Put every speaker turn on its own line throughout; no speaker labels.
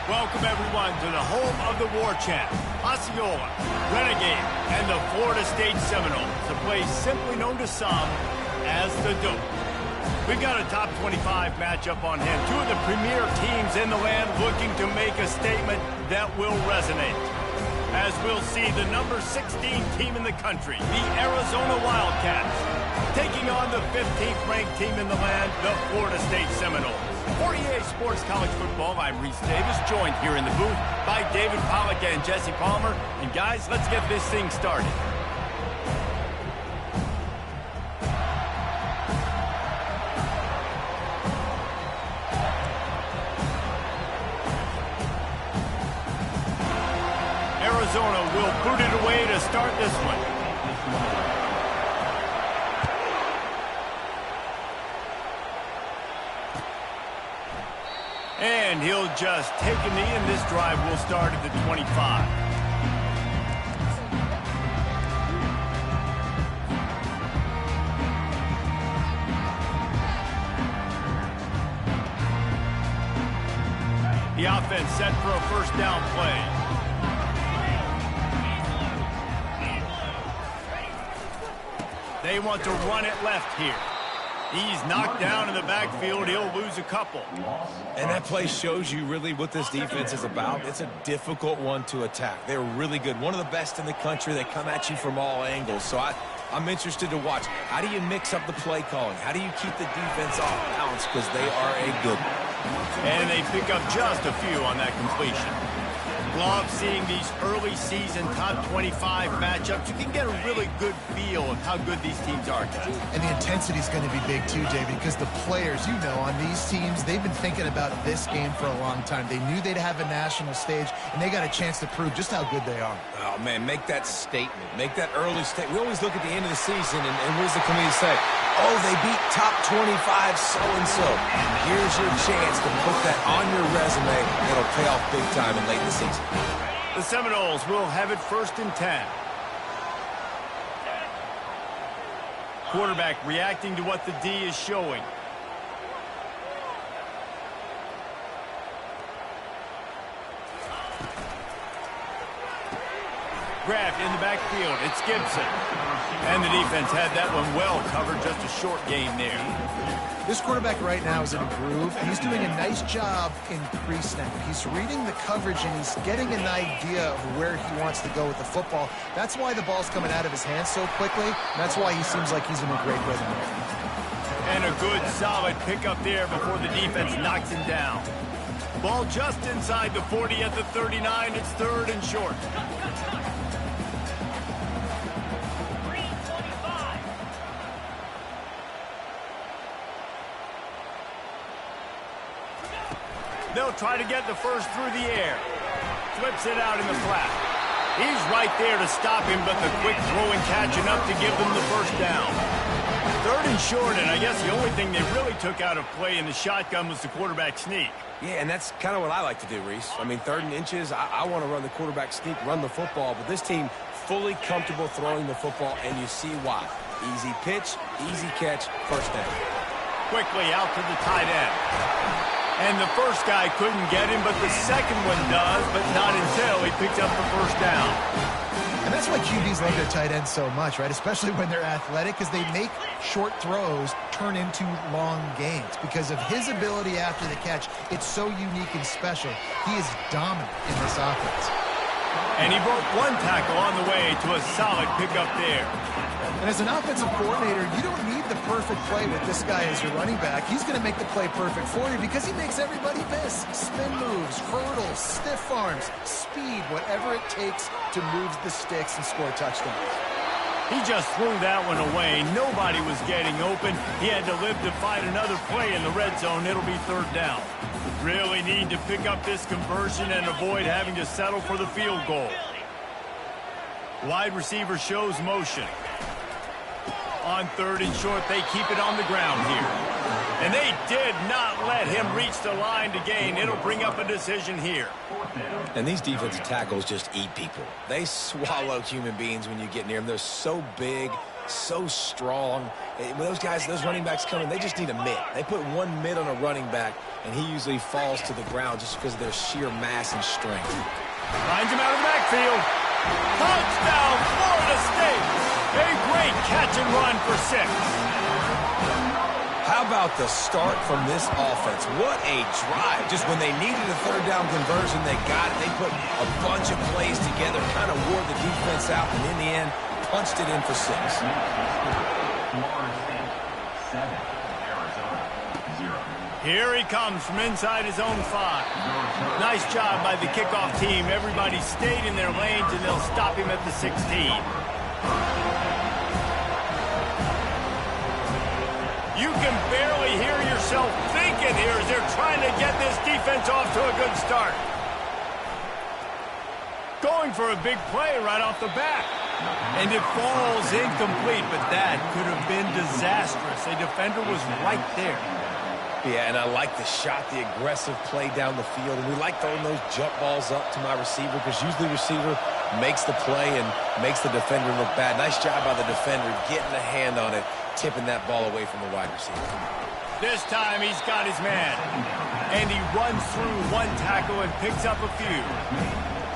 Welcome, everyone, to the home of the War Chant, Osceola, Renegade, and the Florida State Seminoles, a place simply known to some as the Dope. We've got a top 25 matchup on hand. Two of the premier teams in the land looking to make a statement that will resonate. As we'll see, the number 16 team in the country, the Arizona Wildcats, taking on the 15th ranked team in the land, the Florida State Seminoles. For EA Sports College Football, I'm Reese Davis, joined here in the booth by David Pollack and Jesse Palmer. And guys, let's get this thing started. Arizona will boot it away to start this one. And he'll just take a knee, and this drive will start at the 25. The offense set for a first down play. They want to run it left here. He's knocked down in the backfield. He'll lose a couple.
And that play shows you really what this defense is about. It's a difficult one to attack. They're really good. One of the best in the country. They come at you from all angles. So I'm interested to watch. How do you mix up the play calling? How do you keep the defense off balance? Because they are a good one.
And they pick up just a few on that completion. Love seeing these early season top 25 matchups. You can get a really good feel of how good these teams are, guys.
And the intensity is going to be big too, David, because the players, you know, on these teams, they've been thinking about this game for a long time. They knew they'd have a national stage, and they got a chance to prove just how good they are.
Oh, man, make that statement. Make that early statement. We always look at the end of the season, and what does the committee say? Oh, they beat top 25 so-and-so. Here's your chance to put that on your resume. It'll pay off big time in late in the season.
The Seminoles will have it 1st and 10. Quarterback reacting to what the D is showing. Grabbed in the backfield. It's Gibson. And the defense had that one well covered. Just a short game there.
This quarterback right now is in a groove. He's doing a nice job in pre-snap. He's reading the coverage, and he's getting an idea of where he wants to go with the football. That's why the ball's coming out of his hands so quickly. That's why he seems like he's in a great rhythm.
And a good, solid pickup there before the defense knocks him down. Ball just inside the 40 at the 39. It's 3rd and short. They'll try to get the first through the air. Flips it out in the flat. He's right there to stop him, but the quick throw and catch enough to give them the first down. 3rd and short, and I guess the only thing they really took out of play in the shotgun was the quarterback sneak.
Yeah, and that's kind of what I like to do, Reese. I mean, 3rd and inches, I want to run the quarterback sneak, run the football, but this team fully comfortable throwing the football, and you see why. Easy pitch, easy catch, first down.
Quickly out to the tight end. And the first guy couldn't get him, but the second one does, but not until he picks up the first down.
And that's why QBs love their tight ends so much, right? Especially when they're athletic, because they make short throws turn into long gains. Because of his ability after the catch, it's so unique and special. He is dominant in this offense.
And he broke one tackle on the way to a solid pickup there.
And as an offensive coordinator, you don't need the perfect play with this guy as your running back. He's going to make the play perfect for you because he makes everybody miss. Spin moves, hurdles, stiff arms, speed, whatever it takes to move the sticks and score touchdowns.
He just threw that one away. Nobody was getting open. He had to live to fight another play in the red zone. It'll be 3rd down. Really need to pick up this conversion and avoid having to settle for the field goal. Wide receiver shows motion. On 3rd and short, they keep it on the ground here. And they did not let him reach the line to gain. It'll bring up a decision here.
And these defensive tackles just eat people. They swallow human beings when you get near them. They're so big, so strong. When those guys, those running backs come in, they just need a mid. They put one mid on a running back, and he usually falls to the ground just because of their sheer mass and strength.
Finds him out of the backfield. Touchdown, Florida State. A great catch and run for 6.
How about the start from this offense? What a drive. Just when they needed a third down conversion, they got it. They put a bunch of plays together, kind of wore the defense out, and in the end, punched it in for 6.
Here he comes from inside his own 5. Nice job by the kickoff team. Everybody stayed in their lanes, and they'll stop him at the 16. You can barely hear yourself thinking here as they're trying to get this defense off to a good start. Going for a big play right off the bat. And it falls incomplete, but that could have been disastrous. A defender was right there.
Yeah, and I like the shot, the aggressive play down the field. And we like throwing those jump balls up to my receiver because usually the receiver makes the play and makes the defender look bad. Nice job by the defender getting a hand on it, tipping that ball away from the wide receiver.
This time he's got his man. And he runs through one tackle and picks up a few.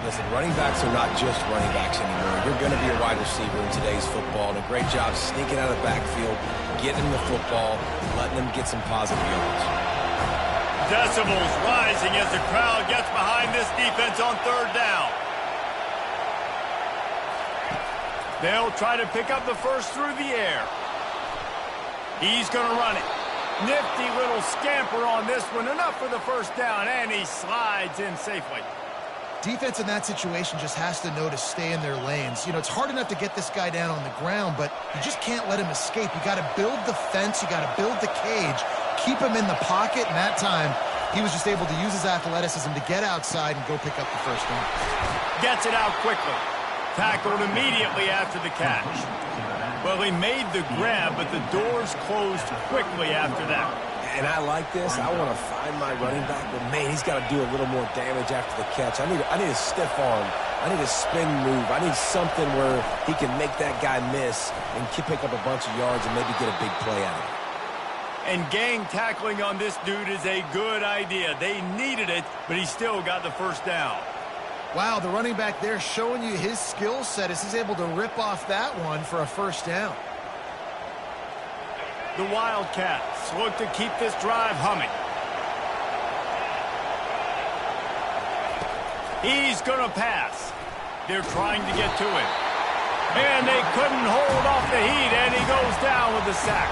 Listen, running backs are not just running backs anymore. You're going to be a wide receiver in today's football, and a great job sneaking out of the backfield, getting them the football, letting them get some positive yards.
Decibels rising as the crowd gets behind this defense on 3rd down. They'll try to pick up the first through the air. He's going to run it. Nifty little scamper on this one. Enough for the first down, and he slides in safely.
Defense in that situation just has to know to stay in their lanes. You know, it's hard enough to get this guy down on the ground, but you just can't let him escape. You got to build the fence. You got to build the cage. Keep him in the pocket, and that time he was just able to use his athleticism to get outside and go pick up the first down.
Gets it out quickly. Tackled immediately after the catch. Well, he made the grab, but the doors closed quickly after that.
And I like this. I want to find my running back, but man, he's got to do a little more damage after the catch. I need a stiff arm. I need a spin move. I need something where he can make that guy miss and pick up a bunch of yards and maybe get a big play out of it.
And gang tackling on this dude is a good idea. They needed it, but he still got the first down.
Wow, the running back there showing you his skill set as he's able to rip off that one for a first down.
The Wildcats look to keep this drive humming. He's going to pass. They're trying to get to him. And they couldn't hold off the heat, and he goes down with the sack.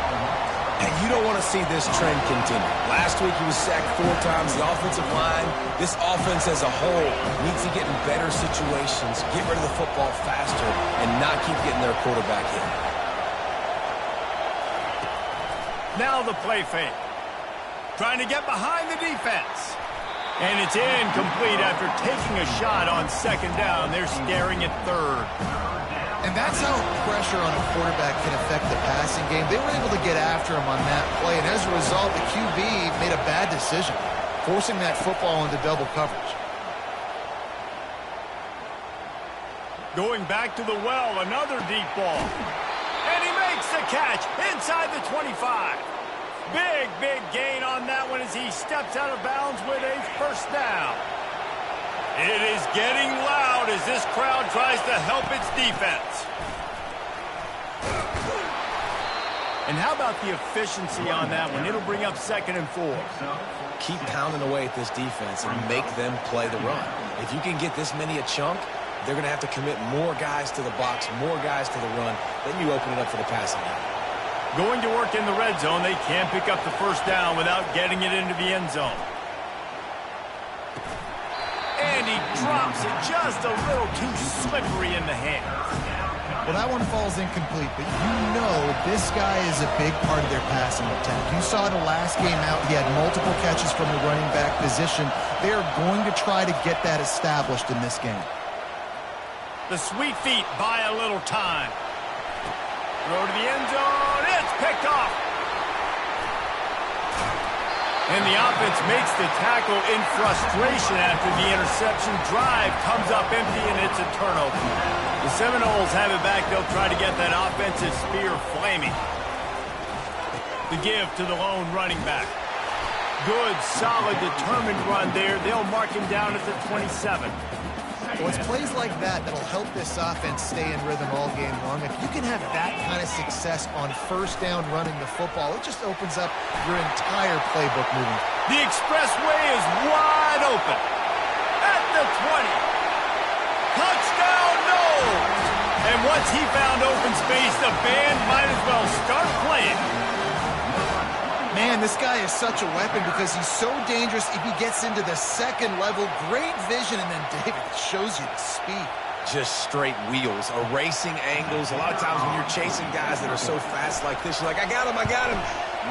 And you don't want to see this trend continue. Last week he was sacked 4 times. The offensive line, this offense as a whole, needs to get in better situations, get rid of the football faster, and not keep getting their quarterback hit.
Now the play fake. Trying to get behind the defense. And it's incomplete after taking a shot on 2nd down. They're staring at 3rd.
And that's how pressure on a quarterback can affect the passing game. They were able to get after him on that play, and as a result, the QB made a bad decision, forcing that football into double coverage.
Going back to the well, another deep ball. And he makes the catch inside the 25. Big gain on that one as he steps out of bounds with a first down. It is getting loud as this crowd tries to help its defense. And how about the efficiency on that one? It'll bring up 2nd and 4.
Keep pounding away at this defense and make them play the run. If you can get this many a chunk, they're going to have to commit more guys to the box, more guys to the run. Then you open it up for the passing game.
Going to work in the red zone. They can't pick up the first down without getting it into the end zone. And he drops it just a little too slippery in the hands.
Well, that one falls incomplete, but you know this guy is a big part of their passing attack. You saw the last game out, he had multiple catches from the running back position. They are going to try to get that established in this game.
The sweet feet buy a little time. Throw to the end zone. It's picked off. And the offense makes the tackle in frustration after the interception. Drive comes up empty, and it's a turnover. The Seminoles have it back. They'll try to get that offensive spear flaming. The give to the lone running back. Good, solid, determined run there. They'll mark him down at the 27.
Well, it's plays like that that'll help this offense stay in rhythm all game long. If you can have that kind of success on first down running the football, it just opens up your entire playbook moving.
The expressway is wide open. At the 20. Touchdown, no! And once he found open space, the band might as well start playing.
Man, this guy is such a weapon because he's so dangerous if he gets into the second level. Great vision, and then David shows you the speed.
Just straight wheels, erasing angles. A lot of times when you're chasing guys that are so fast like this, you're like, I got him.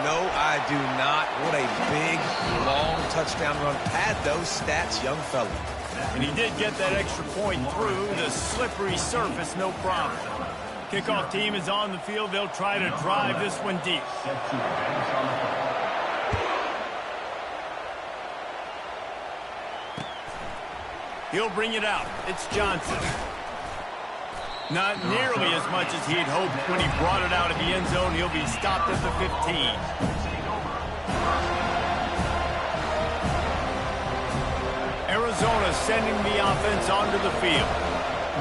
No, I do not. What a big, long touchdown run. Pad those stats, young fella.
And he did get that extra point through the slippery surface, no problem. Kickoff team is on the field. They'll try to drive this one deep. He'll bring it out. It's Johnson. Not nearly as much as he'd hoped when he brought it out of the end zone. He'll be stopped at the 15. Arizona sending the offense onto the field.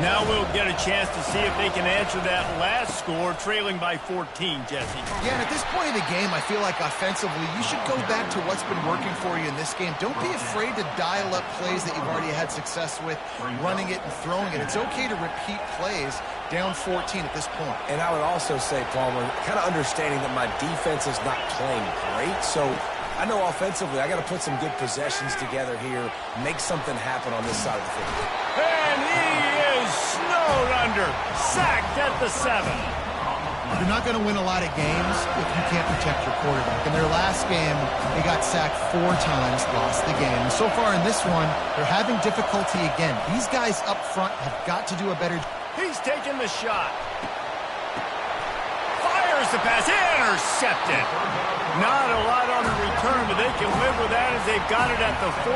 Now we'll get a chance to see if they can answer that last score, trailing by 14, Jesse.
Yeah, and at this point of the game, I feel like offensively, you should go back to what's been working for you in this game. Don't be afraid to dial up plays that you've already had success with, running it and throwing it. It's okay to repeat plays down 14 at this point.
And I would also say, Palmer, kind of understanding that my defense is not playing great, so I know offensively I got to put some good possessions together here, make something happen on this side of the field.
And he is snowed under, sacked at the 7.
You're not going to win a lot of games if you can't protect your quarterback. In their last game, they got sacked 4 times, lost the game. And so far in this one, they're having difficulty again. These guys up front have got to do a better job.
He's taking the shot. Fires the pass, intercepted. Not a lot on the return, but they can live with that as they've got it at the 49.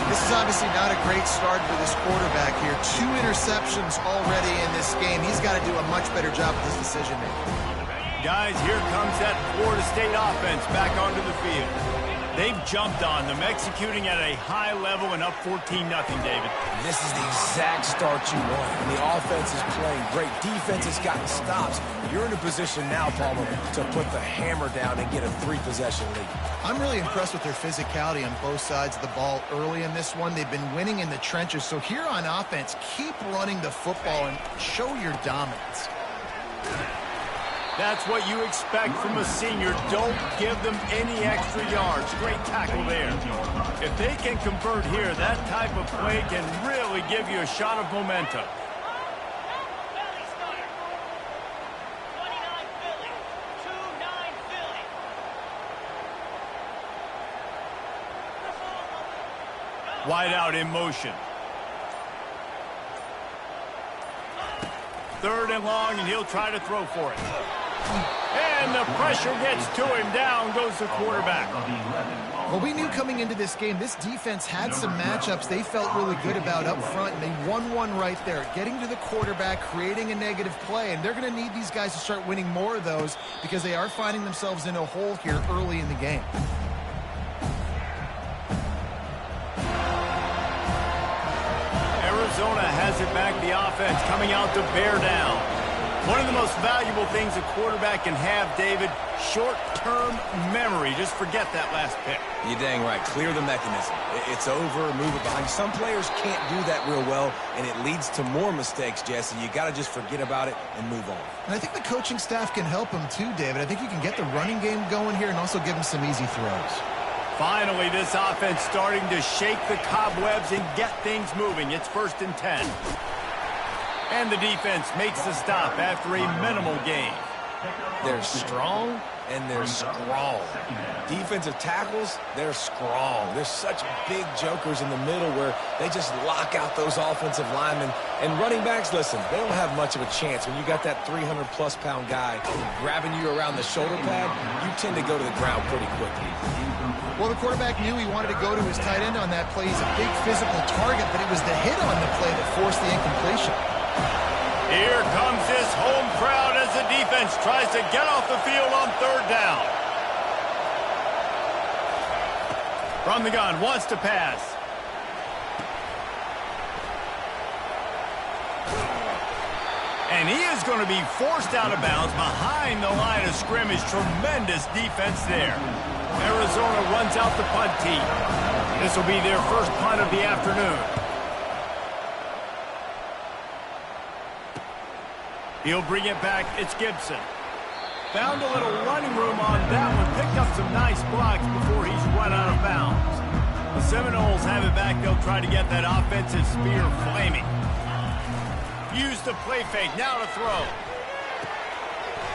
This is obviously not a great start for this quarterback here. 2 interceptions already in this game. He's got to do a much better job with his decision-making.
Guys, here comes that Florida State offense back onto the field. They've jumped on them, executing at a high level and up 14-0, David.
This is the exact start you want. And the offense is playing great. Defense has gotten stops. You're in a position now, Palmer, to put the hammer down and get a 3-possession lead.
I'm really impressed with their physicality on both sides of the ball early in this one. They've been winning in the trenches. So here on offense, keep running the football and show your dominance.
That's what you expect from a senior. Don't give them any extra yards. Great tackle there. If they can convert here, that type of play can really give you a shot of momentum. Wide out in motion. 3rd and long, and he'll try to throw for it. And the pressure gets to him. Down goes the quarterback.
Well, we knew coming into this game, this defense had some matchups they felt really good about up front, and they won one right there, getting to the quarterback, creating a negative play, and they're going to need these guys to start winning more of those because they are finding themselves in a hole here early in the game.
Arizona has it back, the offense coming out to bear down. One of the most valuable things a quarterback can have, David, short-term memory. Just forget that last pick.
You're dang right. Clear the mechanism. It's over, move it behind. Some players can't do that real well, and it leads to more mistakes, Jesse. You got to just forget about it and move on.
And I think the coaching staff can help him too, David. I think you can get the running game going here and also give him some easy throws.
Finally, this offense starting to shake the cobwebs and get things moving. It's 1st and 10. And the defense makes the stop after a minimal gain.
They're strong and they're strong. Defensive tackles, they're strong. There's such big jokers in the middle where they just lock out those offensive linemen. And running backs, listen, they don't have much of a chance. When you got that 300-plus pound guy grabbing you around the shoulder pad, you tend to go to the ground pretty quickly.
Well, the quarterback knew he wanted to go to his tight end on that play. He's a big physical target, but it was the hit on the play that forced the incompletion.
Here comes this home crowd as the defense tries to get off the field on third down. From the gun, wants to pass. And he is going to be forced out of bounds behind the line of scrimmage. Tremendous defense there. Arizona runs out the punt team. This will be their first punt of the afternoon. He'll bring it back. It's Gibson. Found a little running room on that one. Picked up some nice blocks before he's run out of bounds. The Seminoles have it back. They'll try to get that offensive spear flaming. Use the play fake. Now to throw.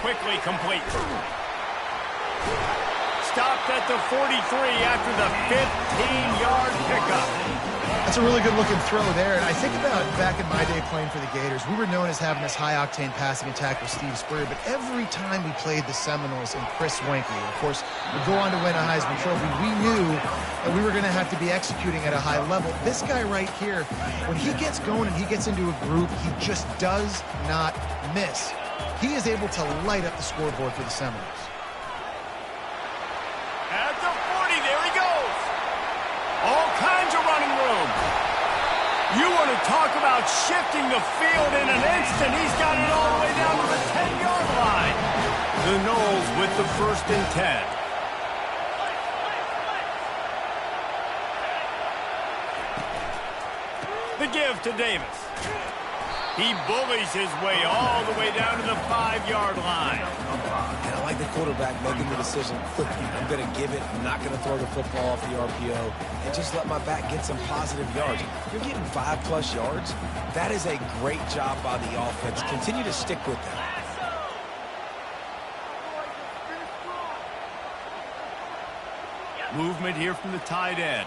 Quickly complete. Stopped at the 43 after the 15-yard pickup.
That's a really good-looking throw there. And I think about back in my day playing for the Gators, we were known as having this high-octane passing attack with Steve Spurrier, but every time we played the Seminoles and Chris Weinke, of course, would go on to win a Heisman Trophy, we knew that we were going to have to be executing at a high level. This guy right here, when he gets going and he gets into a group, he just does not miss. He is able to light up the scoreboard for the Seminoles.
At the 40, there he goes. All kinds of running room. You want to talk about shifting the field in an instant. He's got it all the way down to the 10-yard line. The Noles with the 1st and 10. The give to Davis. He bullies his way all the way down to the 5-yard line.
And I like the quarterback making the decision quickly. I'm going to give it. I'm not going to throw the football off the RPO and just let my back get some positive yards. You're getting 5+ yards. That is a great job by the offense. Continue to stick with that.
Movement here from the tight end.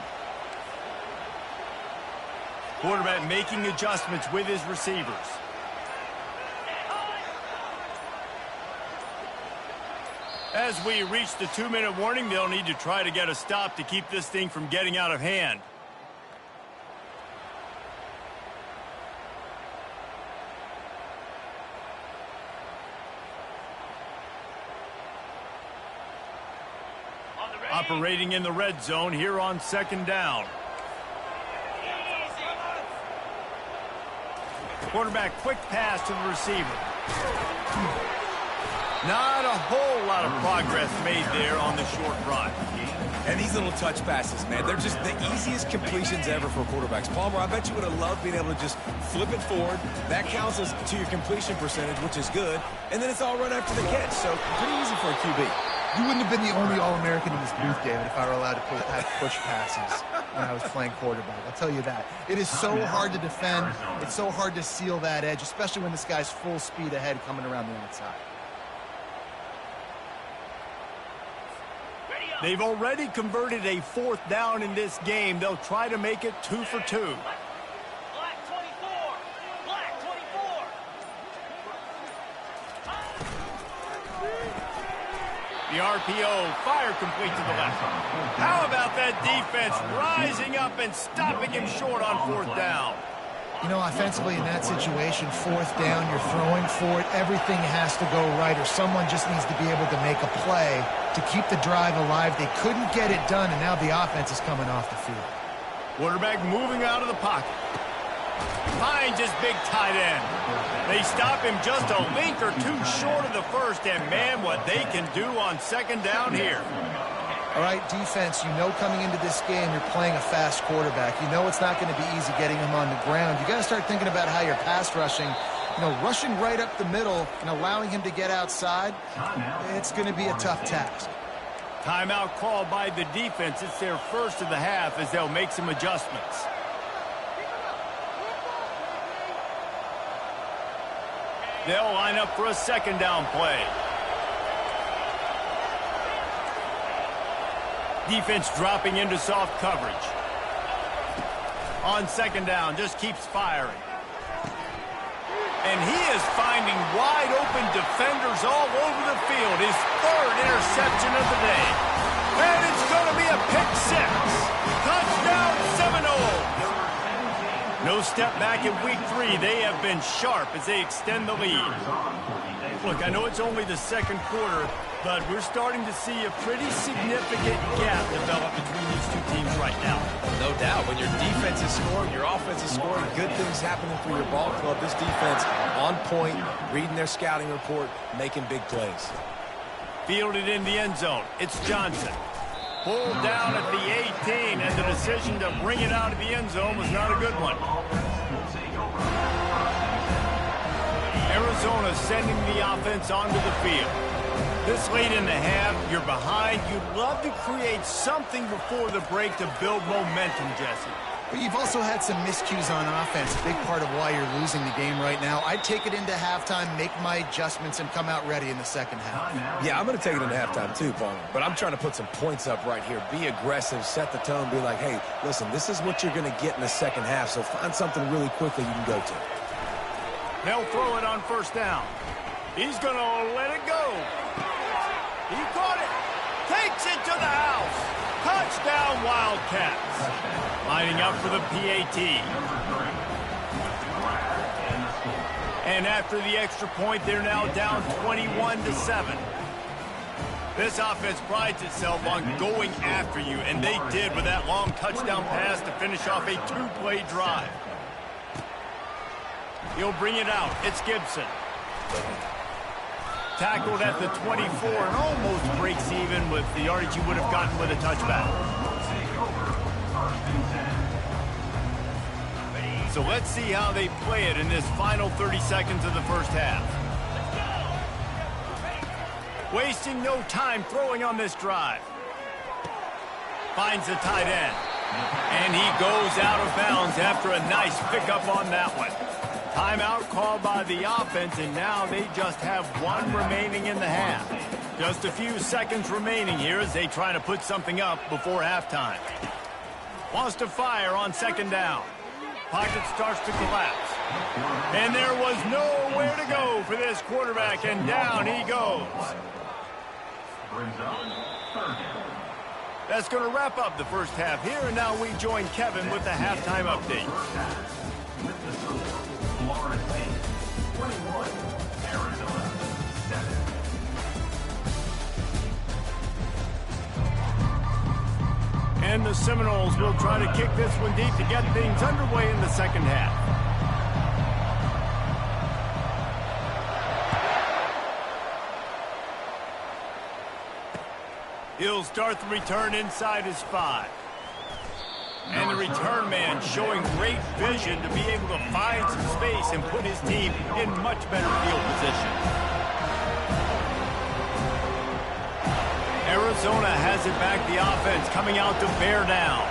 Quarterback making adjustments with his receivers. As we reach the 2-minute warning, they'll need to try to get a stop to keep this thing from getting out of hand. Operating in the red zone here on 2nd down. Quarterback, quick pass to the receiver. Not a whole lot of progress made there on the short run.
And these little touch passes, man, they're just the easiest completions ever for quarterbacks. Palmer, I bet you would have loved being able to just flip it forward. That counts as to your completion percentage, which is good. And then it's all run after the catch, so pretty easy for a QB.
You wouldn't have been the only All-American in this booth, David, if I were allowed to have push passes when I was playing quarterback. I'll tell you that. It is so hard to defend. It's so hard to seal that edge, especially when this guy's full speed ahead coming around the outside.
They've already converted a 4th down in this game. They'll try to make it 2 for 2.
Black 24. Black 24.
The RPO, fire complete to the left. How about that defense rising up and stopping him short on 4th down?
You know, offensively in that situation, 4th down, you're throwing for it. Everything has to go right, or someone just needs to be able to make a play to keep the drive alive. They couldn't get it done, and now the offense is coming off the field.
Quarterback moving out of the pocket. Finds his big tight end. They stop him just a link or two short of the 1st, and man, what they can do on 2nd down here.
All right, defense, you know coming into this game you're playing a fast quarterback. You know it's not going to be easy getting him on the ground. You got to start thinking about how you're pass rushing. You know, rushing right up the middle and allowing him to get outside, it's going to be a tough task.
Timeout called by the defense. It's their 1st of the half as they'll make some adjustments. They'll line up for a 2nd down play. Defense dropping into soft coverage. On 2nd down, just keeps firing. And he is finding wide open defenders all over the field. His 3rd interception of the day. And it's going to be a pick 6. Touchdown Seminoles. No step back in week 3. They have been sharp as they extend the lead. Look, I know it's only the second quarter, but we're starting to see a pretty significant gap develop between these two teams right now.
No doubt. When your defense is scoring, your offense is scoring, good things happening for your ball club. This defense on point, reading their scouting report, making big plays.
Fielded in the end zone. It's Johnson. Pulled down at the 18, and the decision to bring it out of the end zone was not a good one. Arizona sending the offense onto the field. This late in the half, you're behind. You'd love to create something before the break to build momentum, Jesse.
But you've also had some miscues on offense, a big part of why you're losing the game right now. I'd take it into halftime, make my adjustments, and come out ready in the second half.
Yeah, I'm going to take it into halftime too, Palmer. But I'm trying to put some points up right here. Be aggressive, set the tone, be like, hey, listen, this is what you're going to get in the second half, so find something really quickly you can go to.
They'll throw it on first down. He's going to let it go. He caught it. Takes it to the house. Touchdown, Wildcats. Lining up for the PAT. And after the extra point, they're now down 21-7. This offense prides itself on going after you, and they did with that long touchdown pass to finish off a 2-play drive. He'll bring it out. It's Gibson. Tackled at the 24 and almost breaks even with the yardage he would have gotten with a touchback. So let's see how they play it in this final 30 seconds of the first half. Wasting no time throwing on this drive. Finds the tight end. And he goes out of bounds after a nice pickup on that one. Timeout called by the offense, and now they just have one remaining in the half. Just a few seconds remaining here as they try to put something up before halftime. Wants to fire on second down. Pocket starts to collapse. And there was nowhere to go for this quarterback, and down he goes. That's going to wrap up the first half here, and now we join Kevin with the halftime update. And the Seminoles will try to kick this one deep to get things underway in the second half. He'll start the return inside his 5. And the return man showing great vision to be able to find some space and put his team in much better field position. Arizona has it back, the offense coming out to bear down.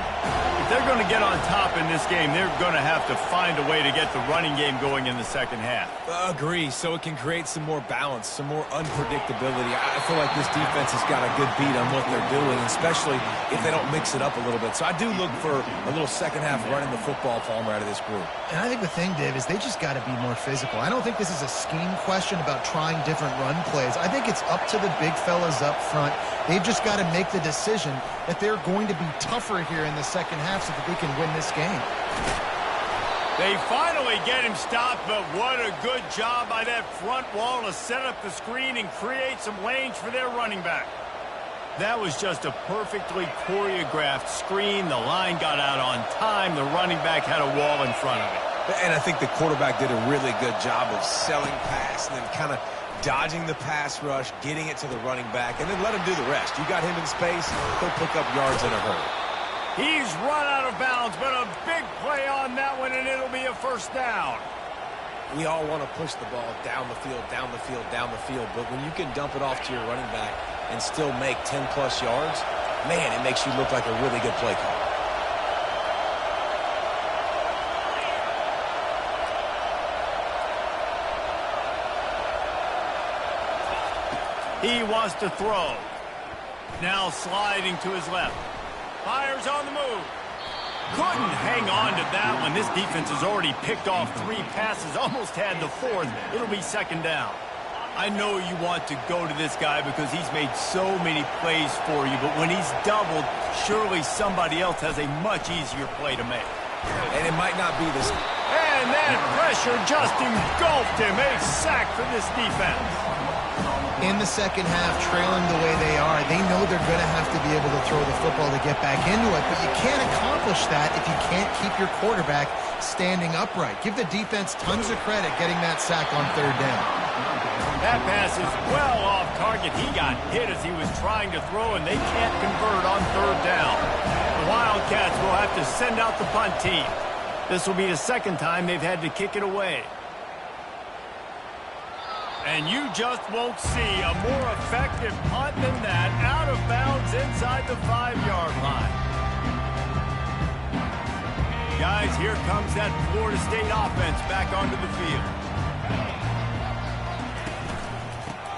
If they're going to get on top in this game, they're going to have to find a way to get the running game going in the second half.
Agree, so it can create some more balance, some more unpredictability. I feel like this defense has got a good beat on what they're doing, especially if they don't mix it up a little bit. So I do look for a little second half running the football, Palmer, out of this group.
And I think the thing, Dave, is they just got to be more physical. I don't think this is a scheme question about trying different run plays. I think it's up to the big fellas up front. They've just got to make the decision that they're going to be tougher here in the second half so that they can win this game.
They finally get him stopped, but what a good job by that front wall to set up the screen and create some lanes for their running back. That was just a perfectly choreographed screen. The line got out on time. The running back had a wall in front of it.
And I think the quarterback did a really good job of selling pass and then kind of dodging the pass rush, getting it to the running back, and then let him do the rest. You got him in space, he'll pick up yards in a hurry.
He's run out of bounds, but a big play on that one, and it'll be a first down.
We all want to push the ball down the field, down the field, down the field, but when you can dump it off to your running back and still make 10-plus yards, man, it makes you look like a really good play call.
He wants to throw. Now sliding to his left. Fires on the move. Couldn't hang on to that one. This defense has already picked off 3 passes, almost had the 4th. It'll be second down. I know you want to go to this guy because he's made so many plays for you, but when he's doubled, surely somebody else has a much easier play to make.
And it might not be this.
And that pressure just engulfed him. A sack for this defense.
In the second half, trailing the way they are, they know they're going to have to be able to throw the football to get back into it, but you can't accomplish that if you can't keep your quarterback standing upright. Give the defense tons of credit getting that sack on third down.
That pass is well off target. He got hit as he was trying to throw, and they can't convert on third down. The Wildcats will have to send out the punt team. This will be the second time they've had to kick it away. And you just won't see a more effective punt than that, out of bounds inside the 5-yard line. Guys, here comes that Florida State offense back onto the field.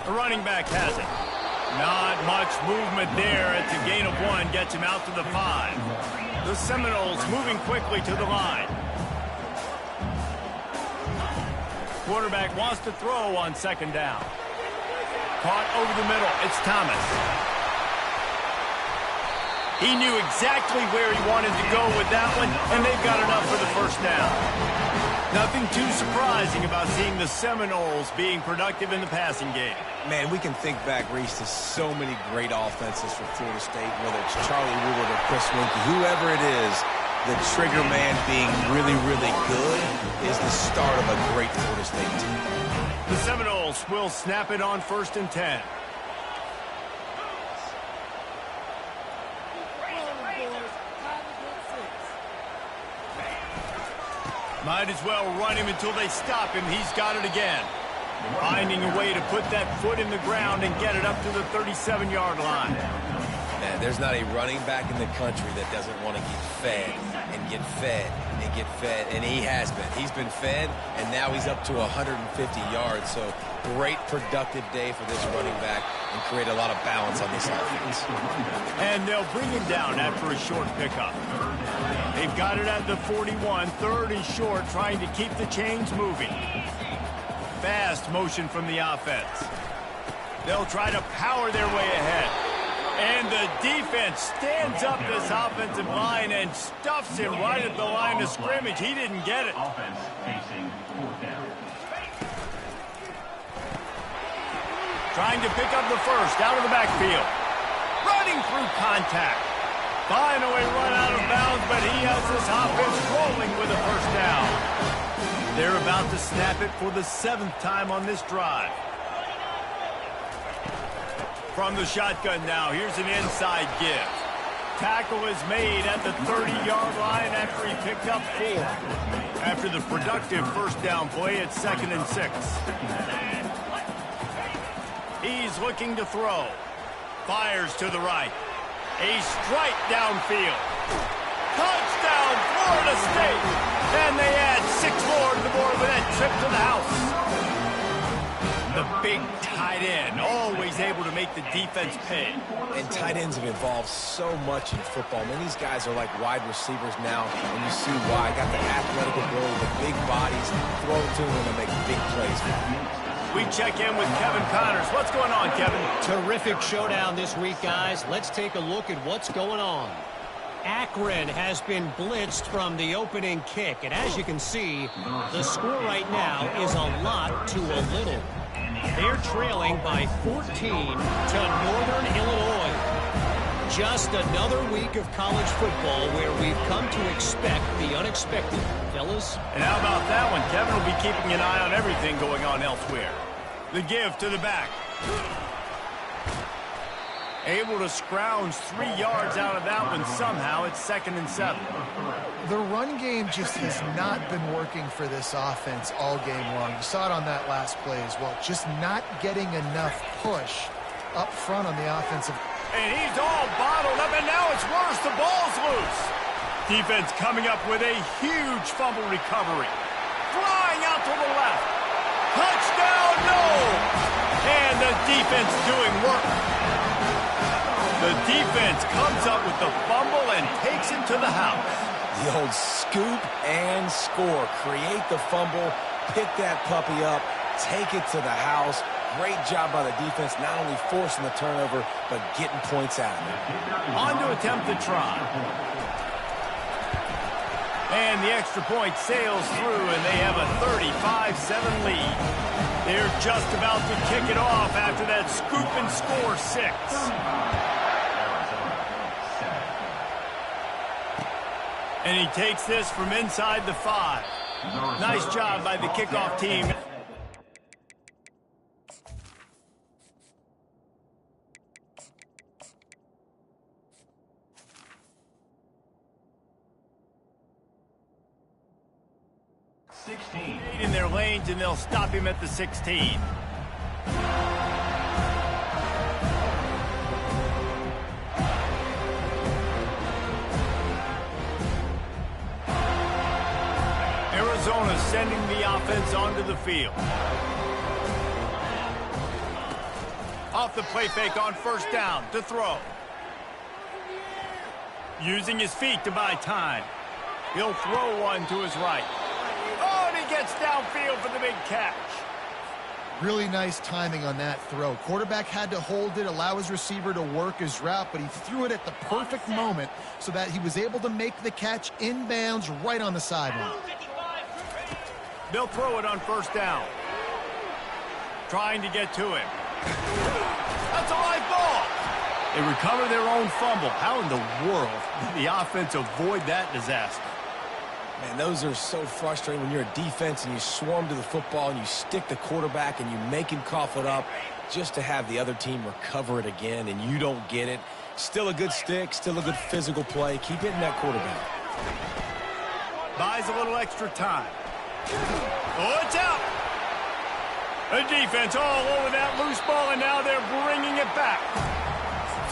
The running back has it. Not much movement there. It's a gain of 1, gets him out to the 5. The Seminoles moving quickly to the line. Quarterback wants to throw on second down. Caught over the middle. It's Thomas. He knew exactly where he wanted to go with that one, and they've got enough for the first down. Nothing too surprising about seeing the Seminoles being productive in the passing game.
Man, we can think back, Reese, to so many great offenses for Florida State, whether it's Charlie Woodward or Chris Winkie, whoever it is. The trigger man being really, really good is the start of a great Florida State team.
The Seminoles will snap it on 1st and 10. Might as well run him until they stop him. He's got it again. Finding a way to put that foot in the ground and get it up to the 37-yard line.
Man, there's not a running back in the country that doesn't want to get fed and get fed and get fed, and he has been. He's been fed, and now he's up to 150 yards, so great productive day for this running back and create a lot of balance on this offense.
And they'll bring him down after a short pickup. They've got it at the 41, 3rd and short, trying to keep the chains moving. Fast motion from the offense. They'll try to power their way ahead. And the defense stands up this offensive line and stuffs him right at the line of scrimmage. He didn't get it.
Offense facing 4th down.
Trying to pick up the first out of the backfield. Running through contact. Finally run out of bounds, but he has this offense rolling with a first down. They're about to snap it for the 7th time on this drive. From the shotgun now, here's an inside give. Tackle is made at the 30-yard line after he picked up 4. After the productive first down play, it's 2nd and 6. He's looking to throw. Fires to the right. A strike downfield. Touchdown, Florida State! And they add 6 more to the board with that trip to the house. The big tight end, always able to make the defense pay.
And tight ends have evolved so much in football. I mean, these guys are like wide receivers now, and you see why. Got the athletic ability, the big bodies, throw it to them and make big plays.
We check in with Kevin Connors. What's going on, Kevin?
Terrific showdown this week, guys. Let's take a look at what's going on. Akron has been blitzed from the opening kick, and as you can see, the score right now is a lot to a little. They're trailing by 14 to Northern Illinois. Just another week of college football where we've come to expect the unexpected, fellas.
And how about that one? Kevin will be keeping an eye on everything going on elsewhere. The give to the back. Able to scrounge 3 yards out of that one somehow. It's 2nd and 7.
The run game just has not been working for this offense all game long. You saw it on that last play as well. Just not getting enough push up front on the offensive.
And he's all bottled up, and now it's worse. The ball's loose. Defense coming up with a huge fumble recovery. Flying out to the left. Touchdown, no! And the defense doing work. The defense comes up with the fumble and takes him to the house.
The old scoop and score. Create the fumble, pick that puppy up, take it to the house. Great job by the defense, not only forcing the turnover, but getting points out of it.
On to attempt the try. And the extra point sails through, and they have a 35-7 lead. They're just about to kick it off after that scoop and score 6. And he takes this from inside the 5. Nice job by the kickoff team. In their lanes, and they'll stop him at the 16. Arizona sending the offense onto the field. Off the play fake on first down to throw. Using his feet to buy time. He'll throw one to his right. Oh, and he gets downfield for the big catch.
Really nice timing on that throw. Quarterback had to hold it, allow his receiver to work his route, but he threw it at the perfect moment so that he was able to make the catch inbounds right on the sideline.
They'll throw it on first down. Trying to get to him. That's a live ball. They recover their own fumble. How in the world did the offense avoid that disaster?
Man, those are so frustrating when you're a defense and you swarm to the football and you stick the quarterback and you make him cough it up just to have the other team recover it again and you don't get it. Still a good stick, still a good physical play. Keep hitting that quarterback.
Buys a little extra time. Oh, it's out. The defense all over that loose ball, and now they're bringing it back.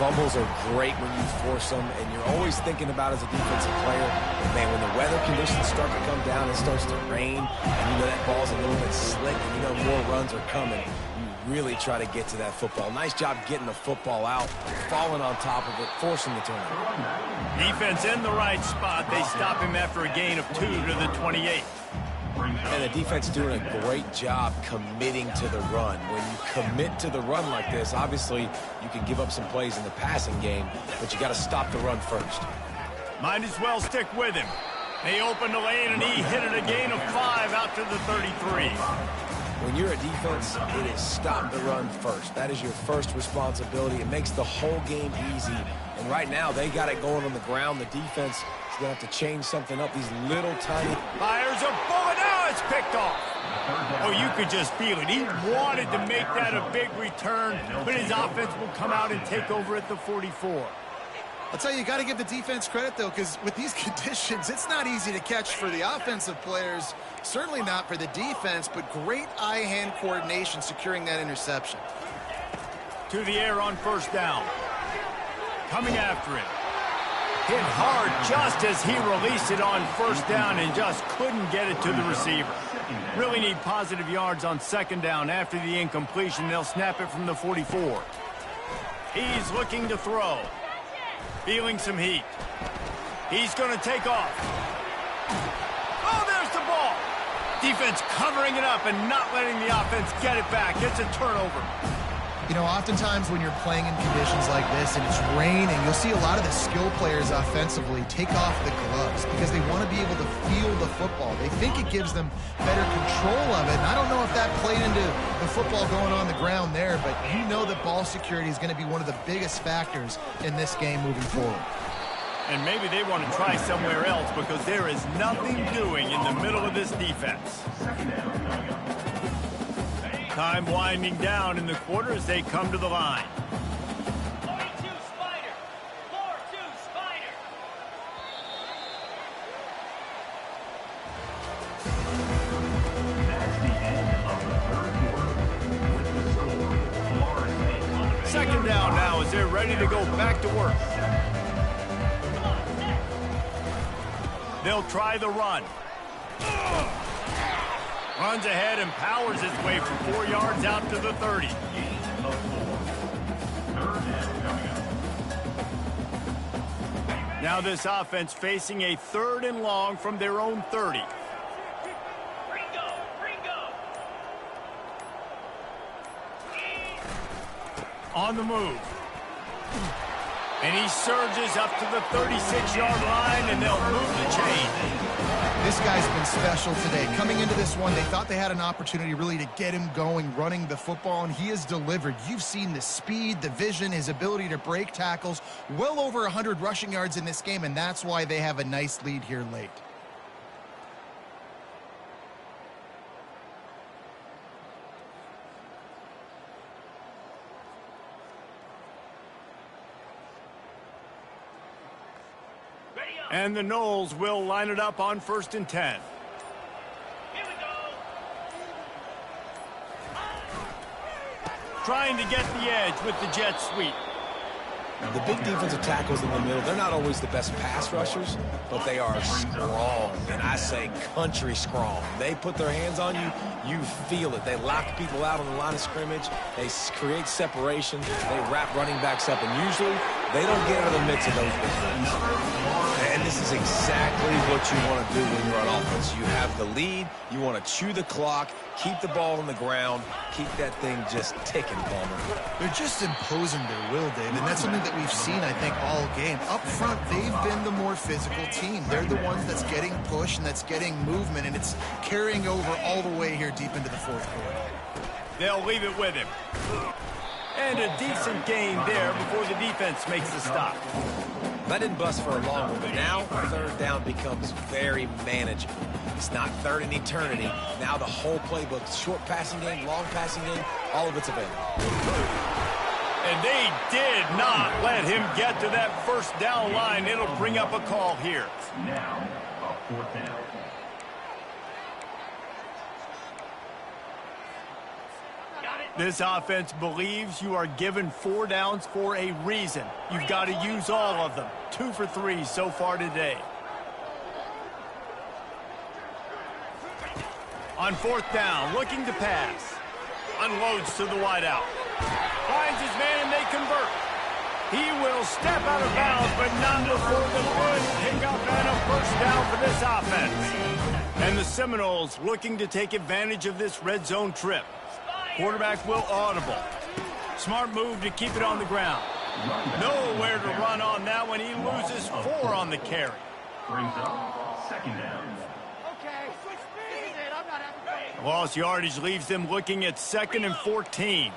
Fumbles are great when you force them, and you're always thinking about as a defensive player, but man, when the weather conditions start to come down, it starts to rain, and you know that ball's a little bit slick, and you know more runs are coming. You really try to get to that football. Nice job getting the football out, falling on top of it, forcing the turnover.
Defense in the right spot. They stop him after a gain of 2 to the 28.
And the defense doing a great job committing to the run. When you commit to the run like this, obviously you can give up some plays in the passing game, but you got to stop the run first.
Might as well stick with him. They opened the lane, and he hit it a gain of 5 out to the 33.
When you're a defense, it is stop the run first. That is your first responsibility. It makes the whole game easy. And right now, they got it going on the ground. The defense is going to have to change something up. These little tiny...
Fires a bullet. Now it's picked off. Oh, you could just feel it. He wanted to make that a big return, but his offense will come out and take over at the 44.
I'll tell you, you got to give the defense credit, though, because with these conditions, it's not easy to catch for the offensive players, certainly not for the defense, but great eye-hand coordination securing that interception.
To the air on first down. Coming after him. Hit hard just as he released it on first down and just couldn't get it to the receiver. Really need positive yards on second down. After the incompletion, they'll snap it from the 44. He's looking to throw. Feeling some heat. He's going to take off. Oh, there's the ball. Defense covering it up and not letting the offense get it back. It's a turnover.
You know, oftentimes when you're playing in conditions like this and it's raining, you'll see a lot of the skill players offensively take off the gloves because they want to be able to feel the football. They think it gives them better control of it. And I don't know if that played into the football going on the ground there, but you know that ball security is going to be one of the biggest factors in this game moving forward.
And maybe they want to try somewhere else because there is nothing doing in the middle of this defense. Time winding down in the quarter as they come to the line.
42 Spider. 4-2 Spider.
That's the end of the third quarter. With the score, Florida State.
Second down now as they're ready to go back to work. They'll try the run. Runs ahead and powers his way for 4 yards out to the 30. Now this offense facing a 3rd and long from their own 30.
Ringo.
On the move. And he surges up to the 36-yard line, and they'll move the chain.
This guy's been special today. Coming into this one, they thought they had an opportunity really to get him going, running the football, and he has delivered. You've seen the speed, the vision, his ability to break tackles. Well over 100 rushing yards in this game, and that's why they have a nice lead here late.
And the Noles will line it up on 1st and 10.
Here we go.
Trying to get the edge with the jet sweep.
The big defensive tackles in the middle, they're not always the best pass rushers, but they are strong, and I say country strong. They put their hands on you, you feel it. They lock people out on the line of scrimmage. They create separation. They wrap running backs up, and usually they don't get out of the mix of those big things. And this is exactly what you want to do when you're on offense. You have the lead. You want to chew the clock, keep the ball on the ground, keep that thing just ticking, Palmer.
They're just imposing their will, Dave, and that's something that we've seen, I think, all game. Up front, they've been the more physical team. They're the ones that's getting push and that's getting movement, and it's carrying over all the way here deep into the 4th quarter.
They'll leave it with him. And a decent gain there before the defense makes the stop.
That didn't bust for a long one, but now 3rd down becomes very manageable. It's not 3rd and eternity. Now the whole playbook, short passing game, long passing game, all of it's available.
And they did not let him get to that 1st down line. It'll bring up a call here.
Now, a 4th down.
This offense believes you are given 4 downs for a reason. You've got to use all of them. 2 for 3 so far today. On 4th down, looking to pass. Unloads to the wideout. Finds his man and they convert. He will step out of bounds, but not before the good pickup and a 1st down for this offense. And the Seminoles looking to take advantage of this red zone trip. Quarterback will audible. Smart move to keep it on the ground. Nowhere to run on that one. He loses 4 on the carry.
Brings up 2nd down.
Okay, switch speed. I'm not having faith.
Lost yardage leaves them looking at 2nd and 14.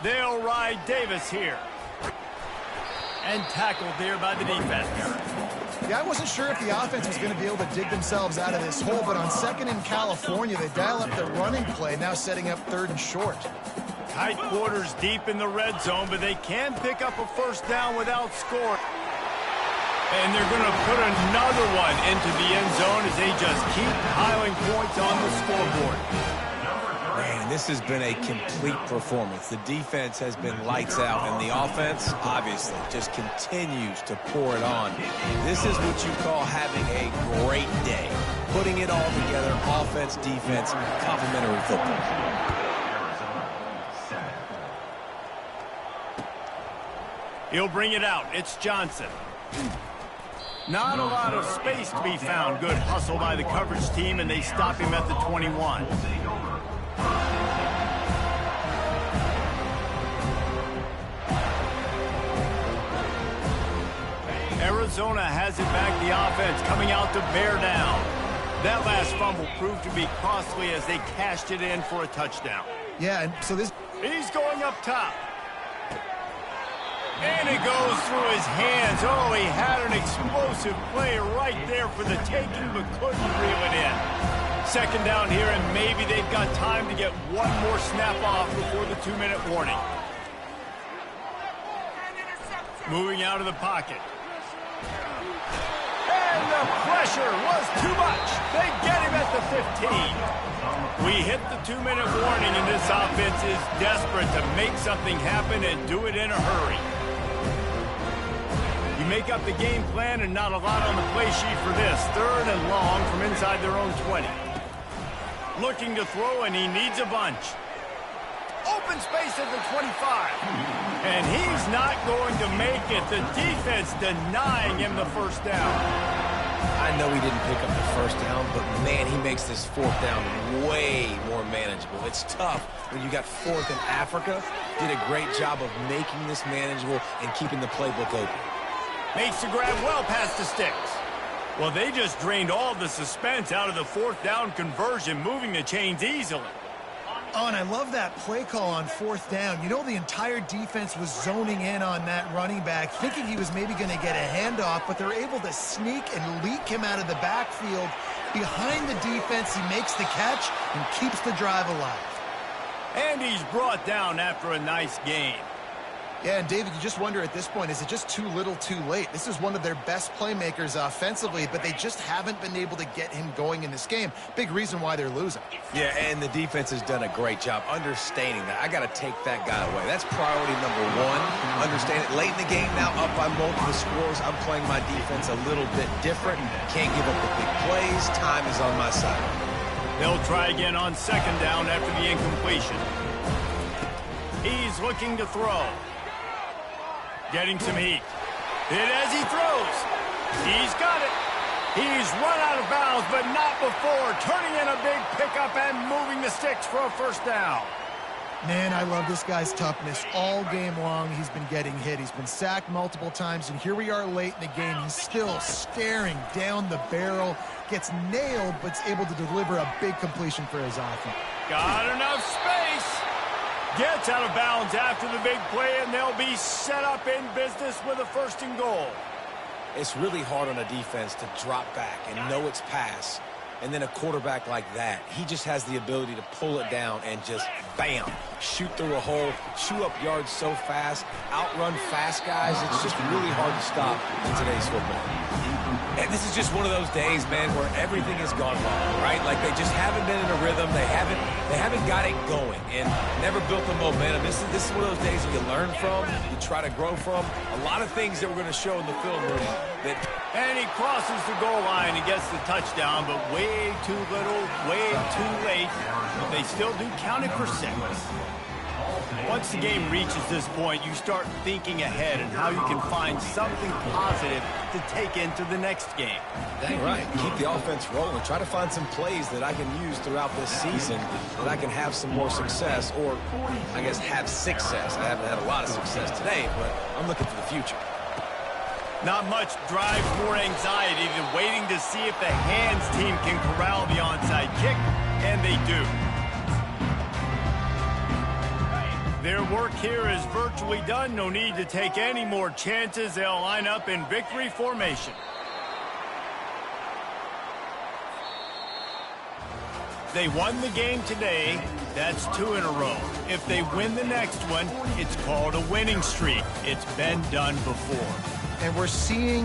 They'll ride Davis here. And tackled there by the defense.
Yeah, I wasn't sure if the offense was going to be able to dig themselves out of this hole, but on 2nd in California, they dial up the running play, now setting up 3rd and short.
Tight quarters deep in the red zone, but they can pick up a 1st down without scoring. And they're going to put another one into the end zone as they just keep piling points on the scoreboard.
Man, this has been a complete performance. The defense has been lights out, and the offense, obviously, just continues to pour it on. This is what you call having a great day. Putting it all together, offense, defense, complementary football.
He'll bring it out. It's Johnson. Not a lot of space to be found. Good hustle by the coverage team, and they stop him at the 21. Arizona has it back, the offense coming out to bear down. That last fumble proved to be costly as they cashed it in for a touchdown.
Yeah, and so this...
He's going up top. And it goes through his hands. Oh, he had an explosive play right there for the taking, but couldn't reel it in. 2nd down here, and maybe they've got time to get one more snap off before the 2-minute warning. Moving out of the pocket. And the pressure was too much. They get him at the 15. We hit the 2-minute warning, and this offense is desperate to make something happen and do it in a hurry. You make up the game plan and not a lot on the play sheet for this. 3rd and long from inside their own 20. Looking to throw, and he needs a bunch. Open space at the 25. And he's not going to make it. The defense denying him the 1st down.
I know he didn't pick up the first down, but man, he makes this fourth down way more manageable. It's tough when you got fourth in Africa. Did a great job of making this manageable and keeping the playbook open.
Makes the grab well past the sticks. Well, they just drained all the suspense out of the fourth down conversion, moving the chains easily.
Oh, and I love that play call on fourth down. You know, the entire defense was zoning in on that running back, thinking he was maybe going to get a handoff, but they're able to sneak and leak him out of the backfield. Behind the defense, he makes the catch and keeps the drive alive.
And he's brought down after a nice gain.
Yeah, and David, you just wonder at this point, is it just too little too late? This is one of their best playmakers offensively, but they just haven't been able to get him going in this game. Big reason why they're losing.
Yeah, and the defense has done a great job understanding that. I got to take that guy away. That's priority number one. Understand it. Late in the game now, up by multiple scores. I'm playing my defense a little bit different. Can't give up the big plays. Time is on my side.
They'll try again on second down after the incompletion. He's looking to throw. Getting some heat. Hit as he throws. He's got it. He's run out of bounds, but not before turning in a big pickup and moving the sticks for a first down.
Man, I love this guy's toughness. All game long, he's been getting hit. He's been sacked multiple times, and here we are late in the game. He's still staring down the barrel, gets nailed, but's able to deliver a big completion for his offense.
Got enough space. Gets out of bounds after the big play, and they'll be set up in business with a first and goal.
It's really hard on a defense to drop back and know it's pass. And then a quarterback like that, he just has the ability to pull it down and just, bam, shoot through a hole, chew up yards so fast, outrun fast guys. It's just really hard to stop in today's football. And this is just one of those days, man, where everything has gone wrong, right? Like they just haven't been in a rhythm. They haven't got it going and never built the momentum. This is one of those days that you learn from, you try to grow from. A lot of things that we're going to show in the film room that.
And he crosses the goal line and gets the touchdown, but way too little, way too late. But they still do count it for 6. Once the game reaches this point, you start thinking ahead and how you can find something positive to take into the next game.
Dang right. Keep the offense rolling. Try to find some plays that I can use throughout this season that I can have some more success, or I guess have success. I haven't had a lot of success today, but I'm looking for the future.
Not much drives more anxiety than waiting to see if the hands team can corral the onside kick, and they do. Their work here is virtually done. No need to take any more chances. They'll line up in victory formation. They won the game today. That's 2 in a row. If they win the next one, it's called a winning streak. It's been done before.
And we're seeing